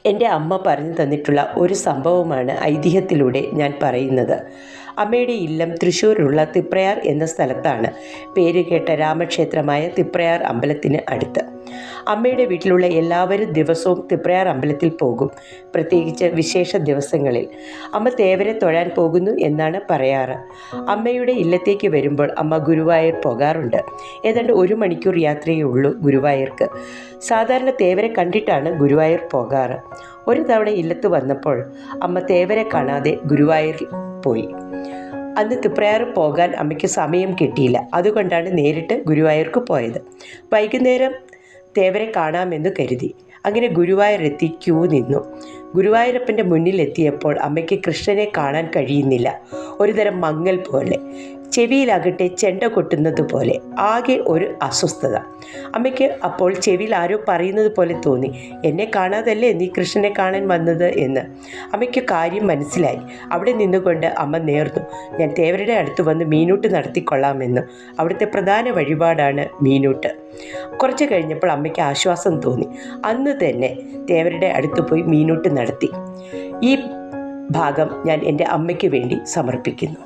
എൻ്റെ അമ്മ പറഞ്ഞു തന്നിട്ടുള്ള ഒരു സംഭവമാണ് ഐതിഹ്യത്തിലൂടെ ഞാൻ പറയുന്നത്. അമ്മയുടെ ഇല്ലം തൃശ്ശൂരുള്ള തിപ്രയാർ എന്ന സ്ഥലത്താണ്. പേരുകേട്ട രാമക്ഷേത്രമായ തിപ്രയാർ അമ്പലത്തിന് അടുത്ത്. അമ്മയുടെ വീട്ടിലുള്ള എല്ലാവരും ദിവസവും തിപ്രയാർ അമ്പലത്തിൽ പോകും. പ്രത്യേകിച്ച് വിശേഷ ദിവസങ്ങളിൽ അമ്മ തേവരെ തൊഴാൻ പോകുന്നു എന്നാണ് പറയാറ്. അമ്മയുടെ ഇല്ലത്തേക്ക് വരുമ്പോൾ അമ്മ ഗുരുവായൂർ പോകാറുണ്ട്. ഏതാണ്ട് 1 മണിക്കൂർ യാത്രയേ ഉള്ളൂ ഗുരുവായൂർക്ക്. സാധാരണ തേവരെ കണ്ടിട്ടാണ് ഗുരുവായൂർ പോകാറ്. ഒരു തവണ ഇല്ലത്ത് വന്നപ്പോൾ അമ്മ തേവരെ കാണാതെ ഗുരുവായൂരിൽ പോയി. അന്ന് തിപ്രയാർ പോകാൻ അമ്മയ്ക്ക് സമയം കിട്ടിയില്ല. അതുകൊണ്ടാണ് നേരിട്ട് ഗുരുവായൂർക്ക് പോയത്. വൈകുന്നേരം തേവരെ കാണാമെന്ന് കരുതി. അങ്ങനെ ഗുരുവായൂരെത്തി ക്യൂ നിന്നു. ഗുരുവായൂരപ്പൻ്റെ മുന്നിലെത്തിയപ്പോൾ അമ്മയ്ക്ക് കൃഷ്ണനെ കാണാൻ കഴിയുന്നില്ല. ഒരുതരം മങ്ങൽ പോലെ, ചെവിയിലാകട്ടെ ചെണ്ട കൊട്ടുന്നത് പോലെ, ആകെ ഒരു അസ്വസ്ഥത. അമ്മയ്ക്ക് അപ്പോൾ ചെവിയിൽ ആരോ പറയുന്നത് പോലെ തോന്നി, എന്നെ കാണാതല്ലേ നീ കൃഷ്ണനെ കാണാൻ വന്നത് എന്ന്. അമ്മയ്ക്ക് കാര്യം മനസ്സിലായി. അവിടെ നിന്നുകൊണ്ട് അമ്മ നേർന്നു, ഞാൻ തേവരുടെ അടുത്ത് വന്ന് മീനൂട്ട് നടത്തിക്കൊള്ളാമെന്ന്. അവിടുത്തെ പ്രധാന വഴിപാടാണ് മീനൂട്ട്. കുറച്ച് കഴിഞ്ഞപ്പോൾ അമ്മയ്ക്ക് ആശ്വാസം തോന്നി. അന്ന് തന്നെ തേവരുടെ അടുത്ത് പോയി മീനൂട്ട് നടത്തി. ഈ ഭാഗം ഞാൻ എൻ്റെ അമ്മയ്ക്ക് വേണ്ടി സമർപ്പിക്കുന്നു.